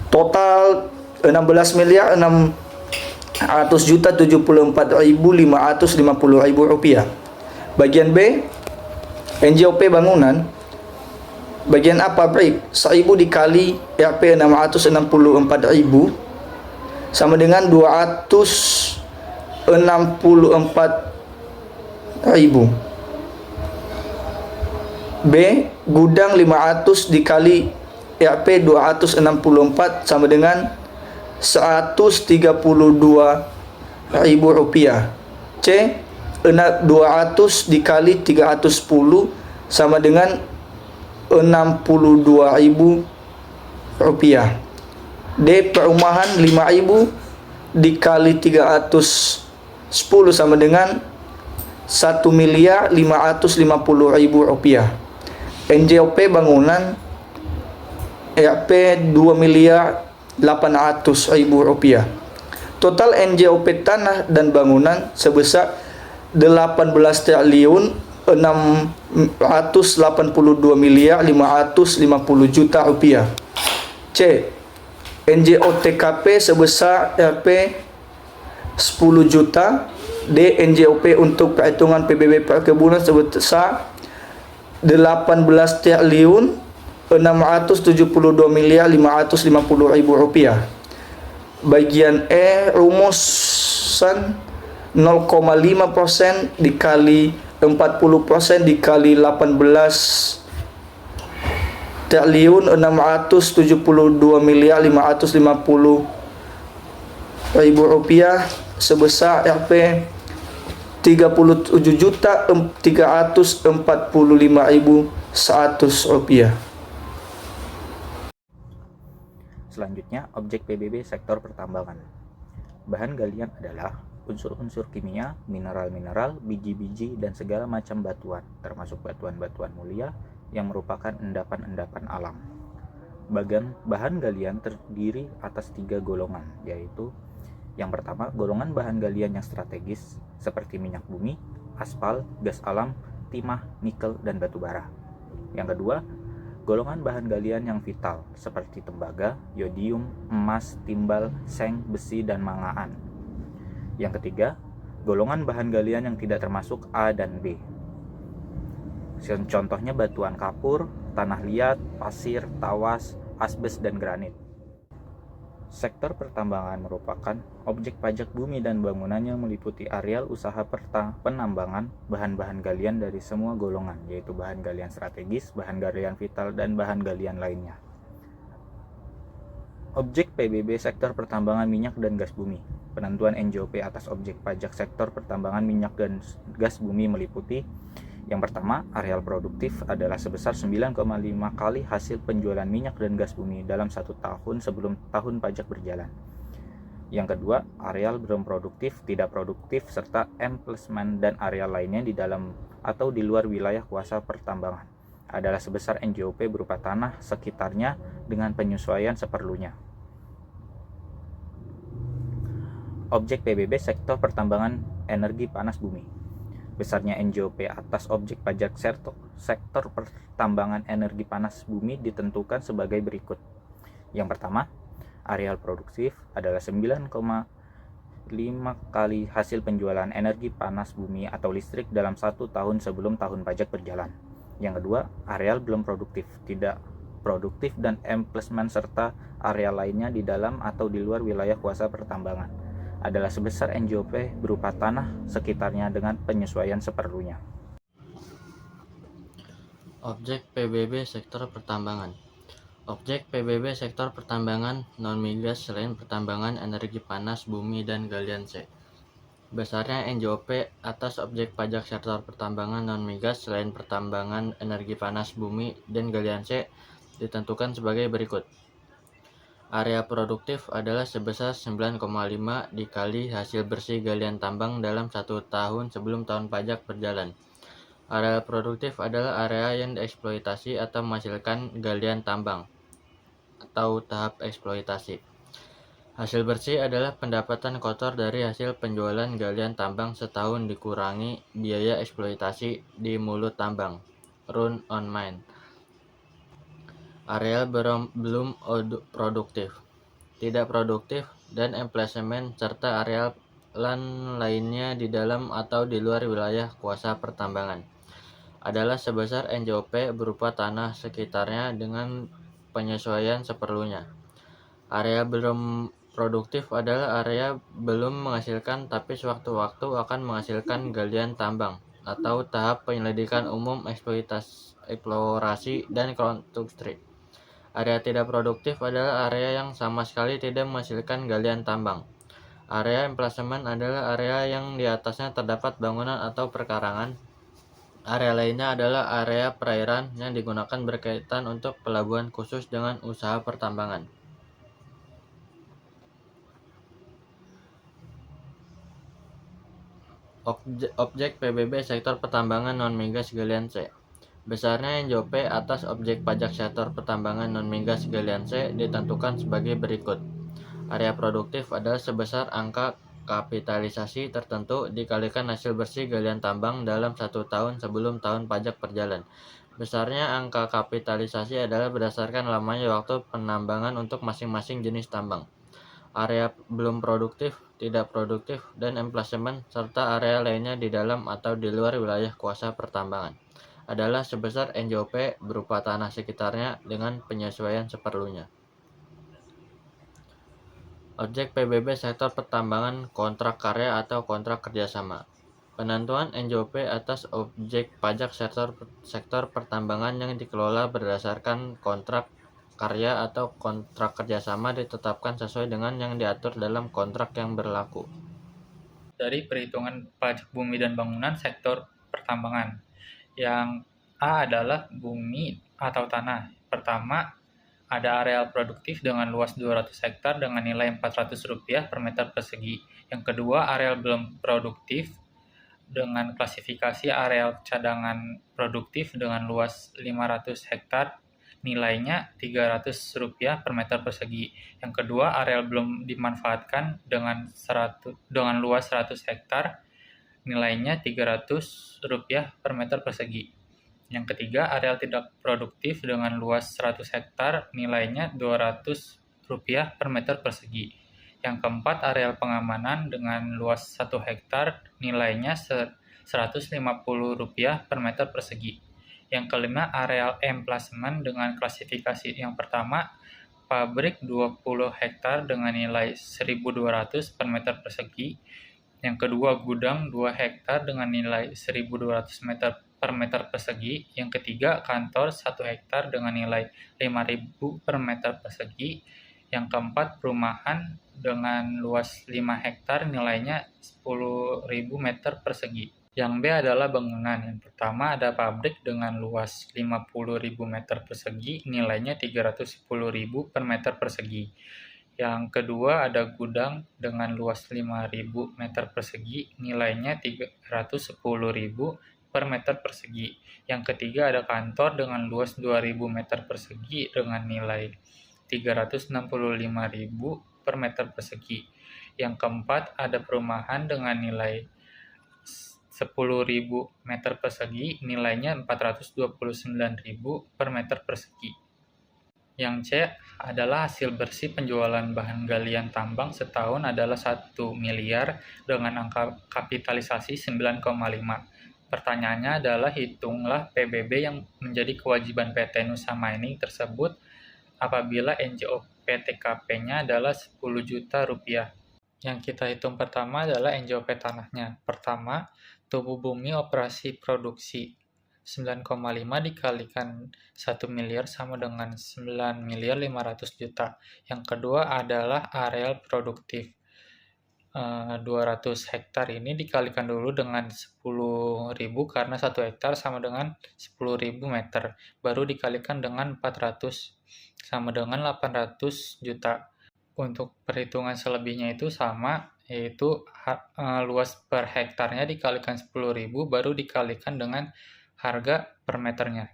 total 16.674.550 rupiah. Bagian B, NJOP bangunan. Bagian A pabrik 1.000 dikali RP 664.000 sama dengan 264.000. B, gudang 500 dikali RP 264 sama dengan 132.000 rupiah. C, 200 dikali 310 sama dengan 62.000 rupiah. D, perumahan 5.000 dikali 310 sama dengan 1.550.000 rupiah. NJOP bangunan RP 2.800.000 rupiah. Total NJOP tanah dan bangunan sebesar 18 triliun 682.550 juta rupiah. C, NJOTKP sebesar Rp 10 juta. D, NJOP untuk perhitungan PBB perkebunan sebesar 18 triliun 672.550 rupiah. Bagian E, rumusan 0,5% dikali 40% dikali 18 triliun 672.550 rupiah sebesar Rp 37.345.100 rupiah. Selanjutnya, objek PBB sektor pertambangan. Bahan galian adalah unsur-unsur kimia, mineral-mineral, biji-biji, dan segala macam batuan, termasuk batuan-batuan mulia yang merupakan endapan-endapan alam. Bahan galian terdiri atas 3 golongan, yaitu yang pertama, golongan bahan galian yang strategis, seperti minyak bumi, aspal, gas alam, timah, nikel, dan batu bara. Yang kedua, golongan bahan galian yang vital, seperti tembaga, yodium, emas, timbal, seng, besi, dan mangaan. Yang ketiga, golongan bahan galian yang tidak termasuk A dan B. Contohnya batuan kapur, tanah liat, pasir, tawas, asbes, dan granit. Sektor pertambangan merupakan objek pajak bumi dan bangunannya meliputi areal usaha penambangan bahan-bahan galian dari semua golongan, yaitu bahan galian strategis, bahan galian vital, dan bahan galian lainnya. Objek PBB sektor pertambangan minyak dan gas bumi. Penentuan NJOP atas objek pajak sektor pertambangan minyak dan gas bumi meliputi: yang pertama, areal produktif adalah sebesar 9,5 kali hasil penjualan minyak dan gas bumi dalam 1 tahun sebelum tahun pajak berjalan. Yang kedua, areal belum produktif, tidak produktif, serta emplacement dan areal lainnya di dalam atau di luar wilayah kuasa pertambangan adalah sebesar NJOP berupa tanah sekitarnya dengan penyesuaian seperlunya. Objek PBB sektor pertambangan energi panas bumi. Besarnya NJOP atas objek pajak sektor pertambangan energi panas bumi ditentukan sebagai berikut. Yang pertama, areal produktif adalah 9,5 kali hasil penjualan energi panas bumi atau listrik dalam 1 tahun sebelum tahun pajak berjalan. Yang kedua, areal belum produktif, tidak produktif, dan emplacement serta area lainnya di dalam atau di luar wilayah kuasa pertambangan adalah sebesar NJOP berupa tanah sekitarnya dengan penyesuaian seperlunya. Objek PBB sektor pertambangan. Objek PBB sektor pertambangan non-migas selain pertambangan energi panas bumi dan galian C. Besarnya NJOP atas objek pajak sektor pertambangan non-migas selain pertambangan energi panas bumi dan galian C ditentukan sebagai berikut. Area produktif adalah sebesar 9,5 dikali hasil bersih galian tambang dalam 1 tahun sebelum tahun pajak berjalan. Area produktif adalah area yang dieksploitasi atau menghasilkan galian tambang atau tahap eksploitasi. Hasil bersih adalah pendapatan kotor dari hasil penjualan galian tambang setahun dikurangi biaya eksploitasi di mulut tambang, run on mine. Area belum produktif, tidak produktif, dan emplasemen serta area lainnya di dalam atau di luar wilayah kuasa pertambangan adalah sebesar NJOP berupa tanah sekitarnya dengan penyesuaian seperlunya. Area belum produktif adalah area belum menghasilkan tapi sewaktu-waktu akan menghasilkan galian tambang atau tahap penyelidikan umum eksplorasi dan konstruksi. Area tidak produktif adalah area yang sama sekali tidak menghasilkan galian tambang. Area emplasemen adalah area yang di atasnya terdapat bangunan atau perkarangan. Area lainnya adalah area perairan yang digunakan berkaitan untuk pelabuhan khusus dengan usaha pertambangan. Objek PBB sektor pertambangan non-migas galian C. Besarnya NJOP atas objek pajak sektor pertambangan non-migas galian C ditentukan sebagai berikut. Area produktif adalah sebesar angka kapitalisasi tertentu dikalikan hasil bersih galian tambang dalam 1 tahun sebelum tahun pajak berjalan. Besarnya angka kapitalisasi adalah berdasarkan lamanya waktu penambangan untuk masing-masing jenis tambang. Area belum produktif, tidak produktif, dan emplasemen serta area lainnya di dalam atau di luar wilayah kuasa pertambangan adalah sebesar NJOP berupa tanah sekitarnya dengan penyesuaian seperlunya. Objek PBB sektor pertambangan kontrak karya atau kontrak kerjasama. Penentuan NJOP atas objek pajak sektor pertambangan yang dikelola berdasarkan kontrak karya atau kontrak kerjasama ditetapkan sesuai dengan yang diatur dalam kontrak yang berlaku. Dari perhitungan pajak bumi dan bangunan sektor pertambangan. Yang A adalah bumi atau tanah. Pertama, ada areal produktif dengan luas 200 hektar dengan nilai Rp400 per meter persegi. Yang kedua, areal belum produktif dengan klasifikasi areal cadangan produktif dengan luas 500 hektar nilainya Rp300 per meter persegi. Yang kedua, areal belum dimanfaatkan dengan luas 100 hektar nilainya Rp300 per meter persegi. Yang ketiga, areal tidak produktif dengan luas 100 hektar nilainya Rp200 per meter persegi. Yang keempat, areal pengamanan dengan luas 1 hektar nilainya Rp150 per meter persegi. Yang kelima, areal emplasemen dengan klasifikasi yang pertama, pabrik 20 hektar dengan nilai Rp1.200 per meter persegi. Yang kedua, gudang 2 hektar dengan nilai Rp1.200 per meter persegi. Yang ketiga, kantor 1 hektar dengan nilai Rp5.000 per meter persegi. Yang keempat, perumahan dengan luas 5 hektar nilainya Rp10.000 meter persegi. Yang B adalah bangunan. Yang pertama ada pabrik dengan luas 50.000 meter persegi nilainya Rp310.000 per meter persegi. Yang kedua ada gudang dengan luas 5.000 meter persegi nilainya Rp310.000 per meter persegi. Yang ketiga ada kantor dengan luas 2.000 meter persegi dengan nilai Rp365.000 per meter persegi. Yang keempat ada perumahan dengan nilai 10.000 meter persegi nilainya Rp429.000 per meter persegi. Yang C adalah hasil bersih penjualan bahan galian tambang setahun adalah 1 miliar dengan angka kapitalisasi 9,5. Pertanyaannya adalah hitunglah PBB yang menjadi kewajiban PT Nusa Mining tersebut apabila NJOP TKP-nya adalah Rp10 juta. Yang kita hitung pertama adalah NJOP tanahnya. Pertama, tubuh bumi operasi produksi. 9,5 dikalikan 1 miliar sama dengan 9.500.000.000. Yang kedua adalah areal produktif. 200 hektar ini dikalikan dulu dengan 10.000 karena 1 hektar sama dengan 10.000 meter. Baru dikalikan dengan 400 sama dengan 800 juta. Untuk perhitungan selebihnya itu sama, yaitu luas per hektarnya dikalikan 10.000 baru dikalikan dengan harga per meternya.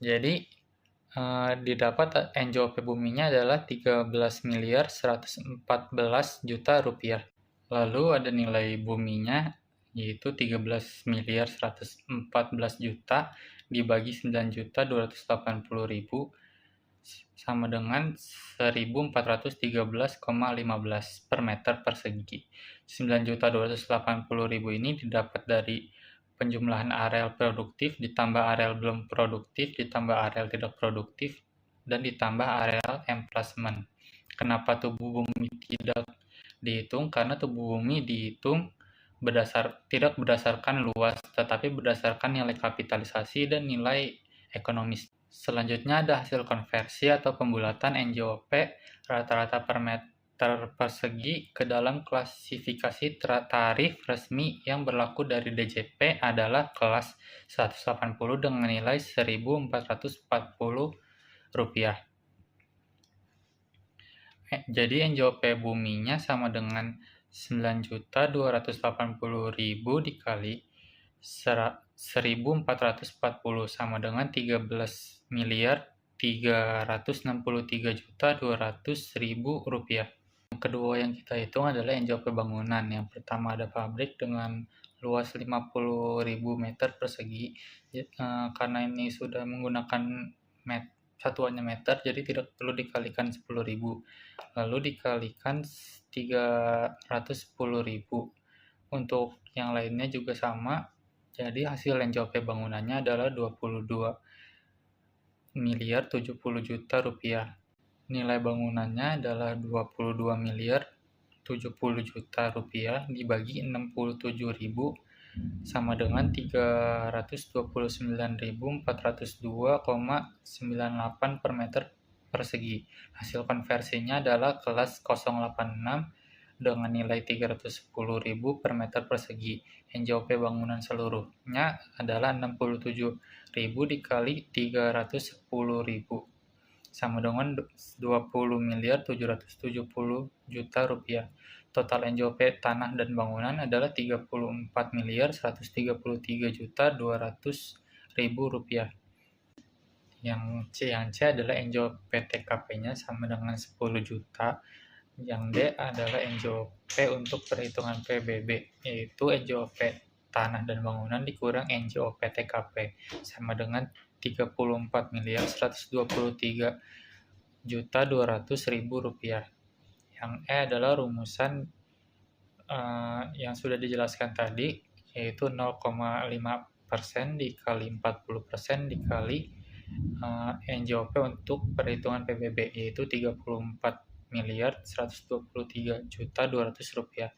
Jadi didapat NJOP buminya adalah 13.114.000.000 rupiah. Lalu ada nilai buminya yaitu 13.114.000.000 dibagi 9.280.000 sama dengan 1.413,15 per meter persegi. 9.280.000 ini didapat dari penjumlahan areal produktif ditambah areal belum produktif ditambah areal tidak produktif dan ditambah areal emplacement. Kenapa tubuh bumi tidak dihitung? Karena tubuh bumi dihitung tidak berdasarkan luas tetapi berdasarkan nilai kapitalisasi dan nilai ekonomis. Selanjutnya ada hasil konversi atau pembulatan NJOP rata-rata per meter persegi ke dalam klasifikasi tarif resmi yang berlaku dari DJP adalah kelas 180 dengan nilai Rp1.440. Jadi NJOP buminya sama dengan 9.280.000 dikali 1.440 sama dengan 13.363.200.000 rupiah. Yang kedua yang kita hitung adalah NJOP bangunan. Yang pertama ada pabrik dengan luas 50.000 meter persegi. Karena ini sudah menggunakan satuannya meter, jadi tidak perlu dikalikan 10.000. Lalu dikalikan 310.000. Untuk yang lainnya juga sama. Jadi hasil NJOP bangunannya adalah 22.070.000.000 rupiah. Nilai bangunannya adalah 22.070.000.000 rupiah dibagi 67.000 sama dengan 329.402,98 per meter persegi. Hasil konversinya adalah kelas 086 dengan nilai 310.000 per meter persegi. NJOP bangunan seluruhnya adalah 67.000 dikali 310.000 sama dengan 20.770.000.000 rupiah. Total NJOP tanah dan bangunan adalah 34.133.200.000 rupiah. Yang C adalah NJOP TKP-nya sama dengan 10 juta. Yang D adalah NJOP untuk perhitungan PBB, yaitu NJOP tanah dan bangunan dikurang NJOP TKP sama dengan 34.123.200.000 rupiah. Yang E adalah rumusan yang sudah dijelaskan tadi, yaitu 0,5% dikali 40% dikali NJOP untuk perhitungan PBB, yaitu 34.123.200 rupiah.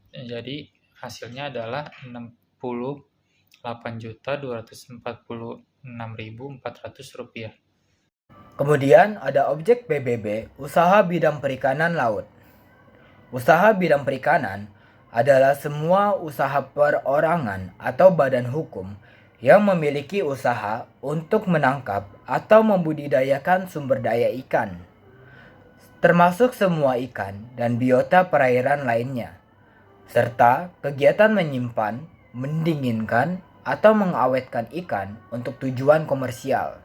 Jadi hasilnya adalah 68.246.400 rupiah. Kemudian ada objek PBB, usaha bidang perikanan laut. Usaha bidang perikanan adalah semua usaha perorangan atau badan hukum yang memiliki usaha untuk menangkap atau membudidayakan sumber daya ikan, termasuk semua ikan dan biota perairan lainnya, serta kegiatan menyimpan, mendinginkan, atau mengawetkan ikan untuk tujuan komersial.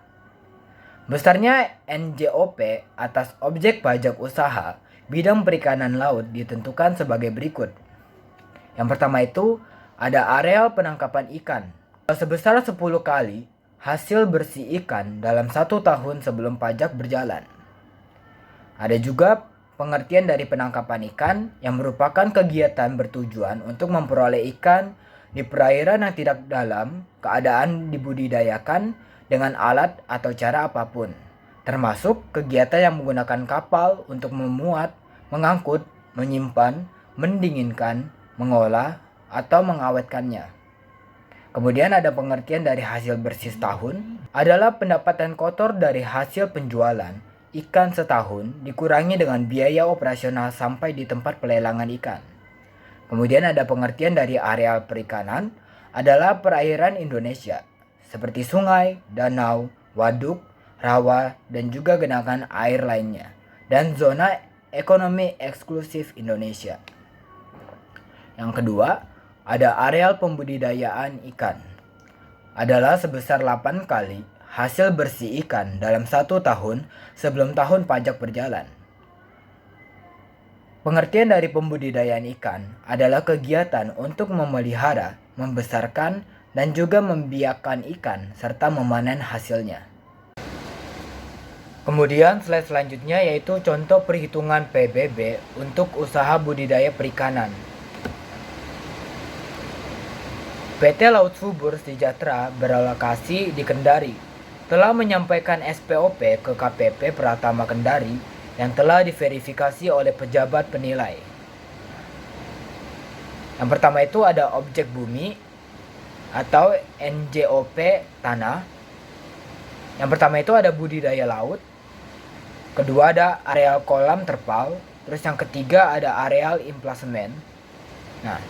Besarnya NJOP atas objek pajak usaha bidang perikanan laut ditentukan sebagai berikut. Yang pertama itu ada areal penangkapan ikan sebesar 10 kali hasil bersih ikan dalam 1 tahun sebelum pajak berjalan. Ada juga pengertian dari penangkapan ikan yang merupakan kegiatan bertujuan untuk memperoleh ikan di perairan yang tidak dalam keadaan dibudidayakan dengan alat atau cara apapun, termasuk kegiatan yang menggunakan kapal untuk memuat, mengangkut, menyimpan, mendinginkan, mengolah, atau mengawetkannya. Kemudian ada pengertian dari hasil bersih setahun adalah pendapatan kotor dari hasil penjualan ikan setahun dikurangi dengan biaya operasional sampai di tempat pelelangan ikan. Kemudian ada pengertian dari areal perikanan adalah perairan Indonesia seperti sungai, danau, waduk, rawa, dan juga genangan air lainnya, dan zona ekonomi eksklusif Indonesia. Yang kedua, ada areal pembudidayaan ikan adalah sebesar 8 kali hasil bersih ikan dalam 1 tahun sebelum tahun pajak berjalan. Pengertian dari pembudidayaan ikan adalah kegiatan untuk memelihara, membesarkan, dan juga membiakkan ikan serta memanen hasilnya. Kemudian slide selanjutnya yaitu contoh perhitungan PBB untuk usaha budidaya perikanan. PT Laut Subur Sejahtera berlokasi di Kendari telah menyampaikan SPOP ke KPP Pratama Kendari yang telah diverifikasi oleh pejabat penilai. Yang pertama itu ada objek bumi atau NJOP tanah. Yang pertama itu ada budidaya laut. Kedua ada areal kolam terpal. Terus yang ketiga ada areal emplasemen. Nah,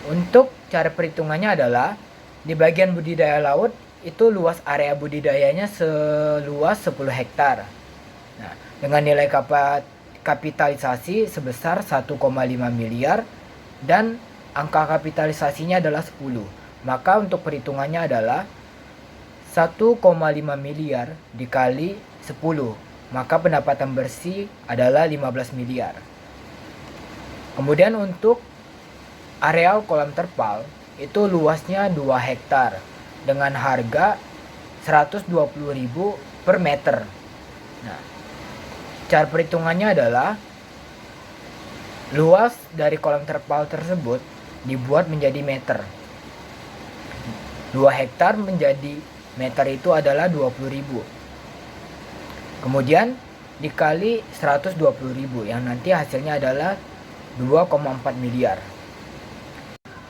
untuk cara perhitungannya adalah di bagian budidaya laut itu luas area budidayanya seluas 10 hektar. Nah, dengan nilai kapitalisasi sebesar 1,5 miliar dan angka kapitalisasinya adalah 10. Maka untuk perhitungannya adalah 1,5 miliar dikali 10. Maka pendapatan bersih adalah 15 miliar. Kemudian untuk areal kolam terpal itu luasnya 2 hektar dengan harga 120.000 per meter. Nah, cara perhitungannya adalah luas dari kolam terpal tersebut dibuat menjadi meter. 2 hektar menjadi meter itu adalah 20.000. Kemudian dikali 120.000 yang nanti hasilnya adalah 2,4 miliar.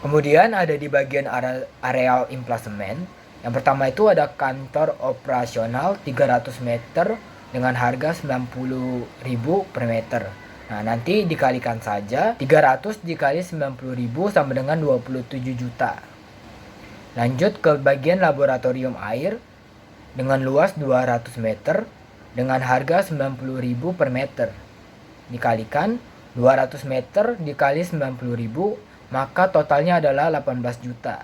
Kemudian ada di bagian areal emplasemen. Yang pertama itu ada kantor operasional 300 meter dengan harga 90.000 per meter. Nah, nanti dikalikan saja 300 dikali 90.000 sama dengan 27 juta. Lanjut ke bagian laboratorium air dengan luas 200 meter dengan harga 90.000 per meter. Dikalikan 200 meter dikali 90.000 maka totalnya adalah 18 juta.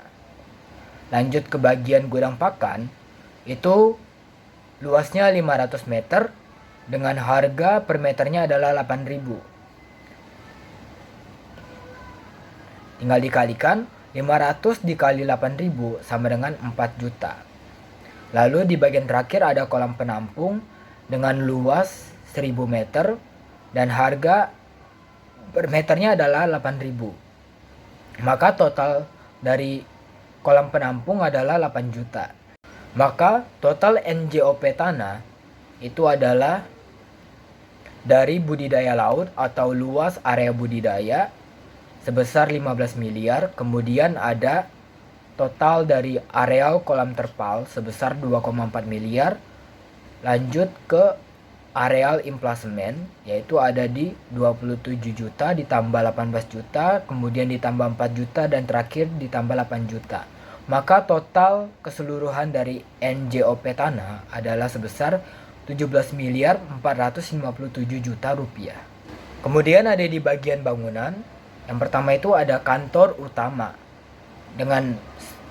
Lanjut ke bagian gudang pakan, itu luasnya 500 meter dengan harga per meternya adalah 8.000. Tinggal dikalikan 500 dikali 8.000 sama dengan 4 juta. Lalu di bagian terakhir ada kolam penampung dengan luas 1000 meter dan harga per meternya adalah 8.000. Maka total dari kolam penampung adalah 8 juta. Maka total NJOP tanah itu adalah dari budidaya laut atau luas area budidaya sebesar 15 miliar. Kemudian ada total dari areal kolam terpal sebesar 2,4 miliar. Lanjut ke areal emplasemen yaitu ada di 27 juta ditambah 18 juta, kemudian ditambah 4 juta dan terakhir ditambah 8 juta. Maka total keseluruhan dari NJOP tanah adalah sebesar 17 miliar 457 juta rupiah. Kemudian ada di bagian bangunan. Yang pertama itu ada kantor utama dengan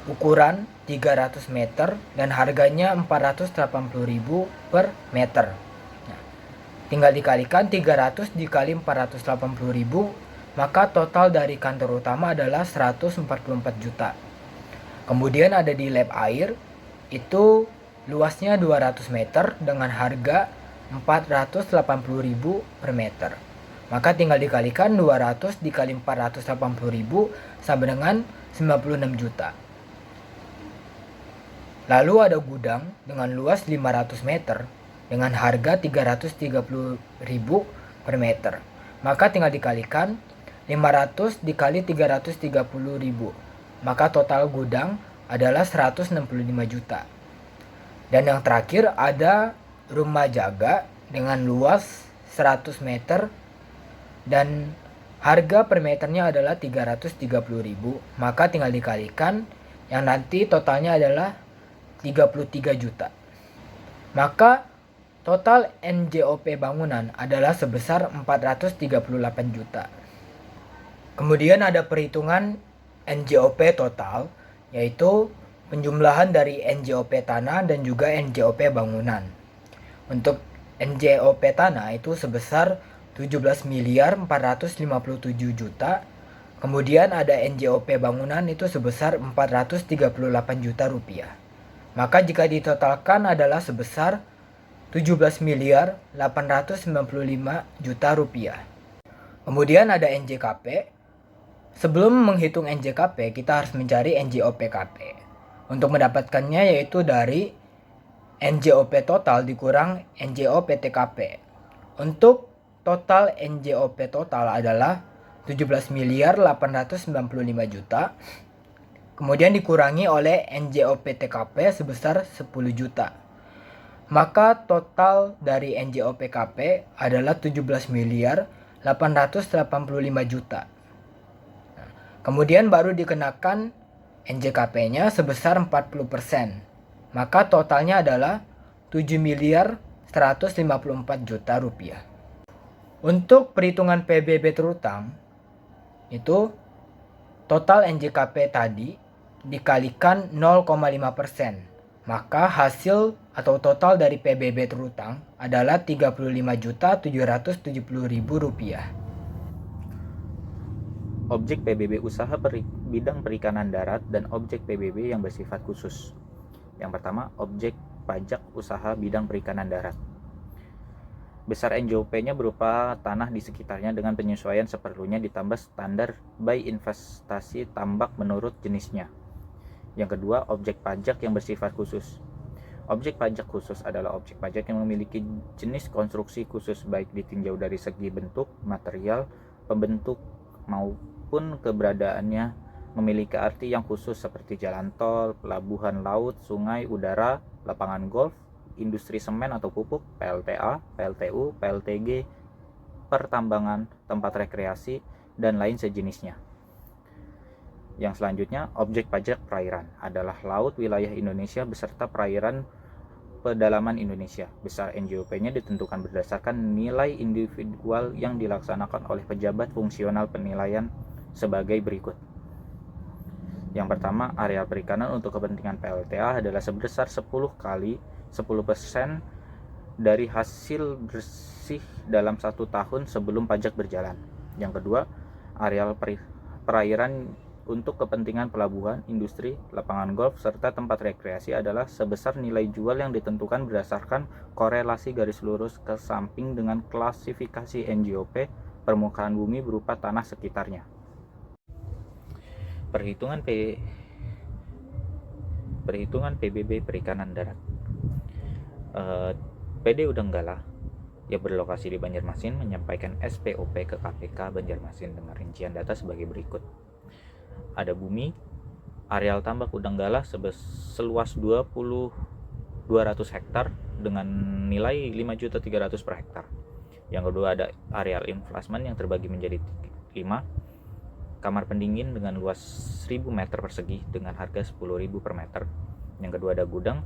ukuran 300 meter dan harganya 480.000 per meter. Tinggal dikalikan 300 dikali 480.000, maka total dari kantor utama adalah 144 juta. Kemudian ada di lab air, itu luasnya 200 meter dengan harga 480.000 per meter. Maka tinggal dikalikan 200 dikali 480.000 sama dengan 96 juta. Lalu ada gudang dengan luas 500 meter dengan harga 330.000 per meter. Maka tinggal dikalikan 500 dikali 330.000. Maka total gudang adalah 165 juta. Dan yang terakhir ada rumah jaga dengan luas 100 meter dan harga per meternya adalah 330.000, maka tinggal dikalikan yang nanti totalnya adalah 33 juta. Maka total NJOP bangunan adalah sebesar 438 juta. Kemudian ada perhitungan NJOP total, yaitu penjumlahan dari NJOP tanah dan juga NJOP bangunan. Untuk NJOP tanah itu sebesar 17.457 juta. Kemudian ada NJOP bangunan itu sebesar 438 juta rupiah. Maka jika ditotalkan adalah sebesar 17.895 juta rupiah. Kemudian ada NJKP. Sebelum menghitung NJKP, kita harus mencari NJOPKP. Untuk mendapatkannya yaitu dari NJOP total dikurang NJOPTKP. Untuk total NJOP total adalah 17.895 juta. Kemudian dikurangi oleh NJOPTKP sebesar 10 juta. Maka total dari NJOPKP adalah 17.885 juta. Kemudian baru dikenakan NJKP-nya sebesar 40%. Maka totalnya adalah 7.154 juta rupiah. Untuk perhitungan PBB terutang, itu total NJKP tadi dikalikan 0,5%. Maka hasil atau total dari PBB terutang adalah 35.770.000 rupiah. Objek PBB usaha bidang perikanan darat dan objek PBB yang bersifat khusus. Yang pertama, objek pajak usaha bidang perikanan darat. Besar NJOP-nya berupa tanah di sekitarnya dengan penyesuaian seperlunya ditambah standar by investasi tambak menurut jenisnya. Yang kedua, objek pajak yang bersifat khusus. Objek pajak khusus adalah objek pajak yang memiliki jenis konstruksi khusus baik ditinjau dari segi bentuk, material, pembentuk, maupun keberadaannya memiliki arti yang khusus seperti jalan tol, pelabuhan laut, sungai, udara, lapangan golf, industri semen atau pupuk, PLTA, PLTU, PLTG, pertambangan, tempat rekreasi, dan lain sejenisnya. Yang selanjutnya, objek pajak perairan adalah laut wilayah Indonesia beserta perairan pedalaman Indonesia. Besar NJOP-nya ditentukan berdasarkan nilai individual yang dilaksanakan oleh pejabat fungsional penilaian sebagai berikut. Yang pertama, area perikanan untuk kepentingan PLTA adalah sebesar 10 kali 10% dari hasil bersih dalam 1 tahun sebelum pajak berjalan. Yang kedua, areal perairan untuk kepentingan pelabuhan, industri, lapangan golf, serta tempat rekreasi adalah sebesar nilai jual yang ditentukan berdasarkan korelasi garis lurus ke samping dengan klasifikasi NJOP permukaan bumi berupa tanah sekitarnya. Perhitungan PBB perikanan darat. PD Udanggala yang berlokasi di Banjarmasin menyampaikan SPOP ke KPK Banjarmasin dengan rincian data sebagai berikut. Ada bumi, areal tambak Udanggala seluas 200 hektar dengan nilai 5.300.000 per hektar. Yang kedua ada areal investment yang terbagi menjadi 5, kamar pendingin dengan luas 1.000 meter persegi dengan harga 10.000 per meter. Yang kedua ada gudang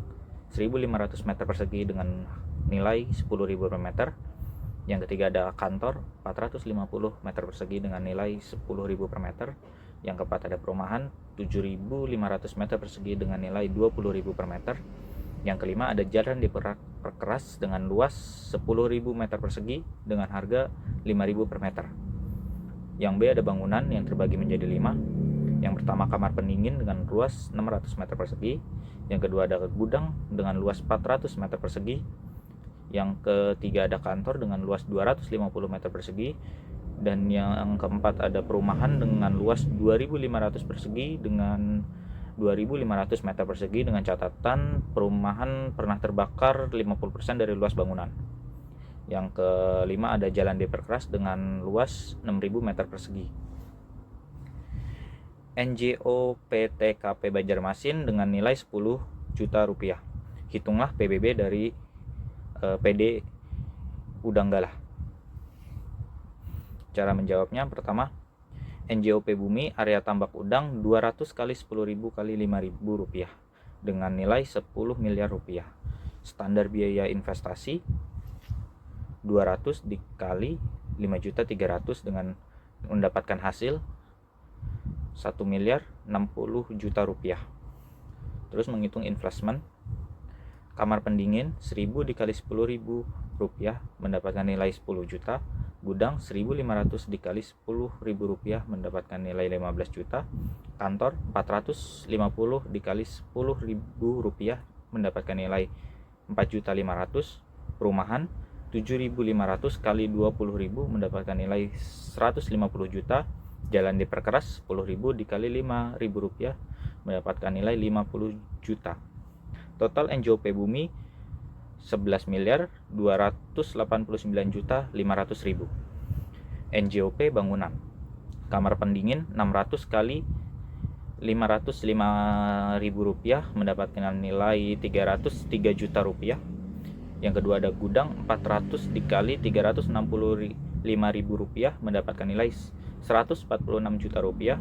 1.500 meter persegi dengan nilai 10.000 per meter. Yang ketiga ada kantor 450 meter persegi dengan nilai 10.000 per meter. Yang keempat ada perumahan 7.500 meter persegi dengan nilai 20.000 per meter. Yang kelima ada jalan diperkeras dengan luas 10.000 meter persegi dengan harga 5.000 per meter. Yang B ada bangunan yang terbagi menjadi 5. Yang pertama kamar pendingin dengan luas 600 meter persegi. Yang kedua ada gudang dengan luas 400 meter persegi. Yang ketiga ada kantor dengan luas 250 meter persegi. Dan yang keempat ada perumahan dengan luas 2.500 persegi dengan 2.500 meter persegi dengan catatan perumahan pernah terbakar 50% dari luas bangunan. Yang kelima ada jalan diperkeras dengan luas 6.000 meter persegi. NGO PTKP Banjarmasin dengan nilai 10 juta rupiah. Hitunglah PBB dari PD Udanggala. Cara menjawabnya, pertama, NJOP Bumi area tambak udang 200 kali 10.000 kali 5.000 rupiah dengan nilai 10 miliar rupiah. Standar biaya investasi 200 dikali 5.300.000 dengan mendapatkan hasil 1 miliar 60 juta rupiah. Terus menghitung investment, kamar pendingin 1.000 dikali 10.000 rupiah mendapatkan nilai 10 juta, gudang 1.500 dikali 10.000 rupiah mendapatkan nilai 15 juta, kantor 450 dikali 10.000 rupiah mendapatkan nilai 4.500.000, perumahan 7.500 kali 20.000 mendapatkan nilai 150 juta, jalan diperkeras 10.000 dikali 5.000 rupiah mendapatkan nilai 50 juta. Total NJOP Bumi 11 miliar 289 juta 500.000. NJOP Bangunan, kamar pendingin 600 kali 505.000 rupiah mendapatkan nilai 303 juta rupiah. Yang kedua ada gudang 400 dikali 365.000 rupiah mendapatkan nilai 146 juta rupiah.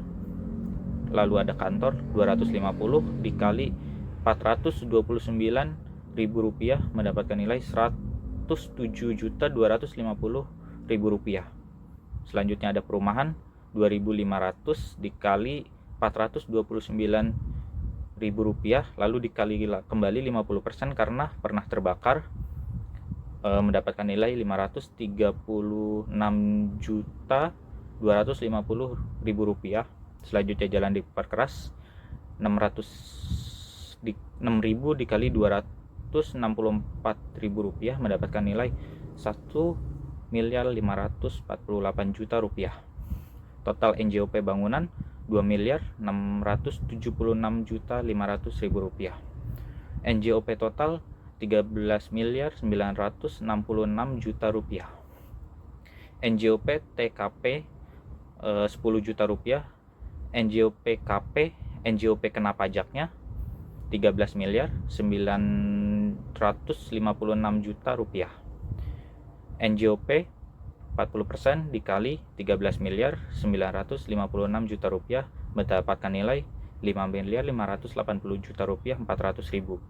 Lalu ada kantor 250 dikali 429.000 rupiah mendapatkan nilai 107.250.000 rupiah. Selanjutnya ada perumahan 2.500 dikali 429.000 rupiah lalu dikali kembali 50% karena pernah terbakar, mendapatkan nilai 536.250.000 rupiah. Selanjutnya jalan diperkeras 6.000 dikali 264.000 rupiah mendapatkan nilai 1.548 juta rupiah. Total NJOP bangunan 2.676.500.000 rupiah. NJOP total 13.966 juta rupiah. NJOP TKP 10 juta rupiah. NJOP KP, NJOP kena pajaknya 13.956 juta rupiah. NJOP 40% dikali 13.956 juta rupiah mendapatkan nilai 5.580 juta rupiah 400.000.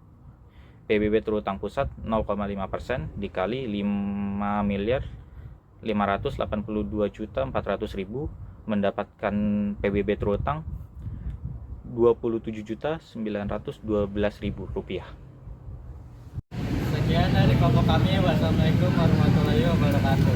PBB terutang pusat 0,5% dikali 5.582 juta 400.000 mendapatkan PBB terutang 27.912.000 rupiah. Sekian dari kelompok kami. Wassalamualaikum warahmatullahi wabarakatuh.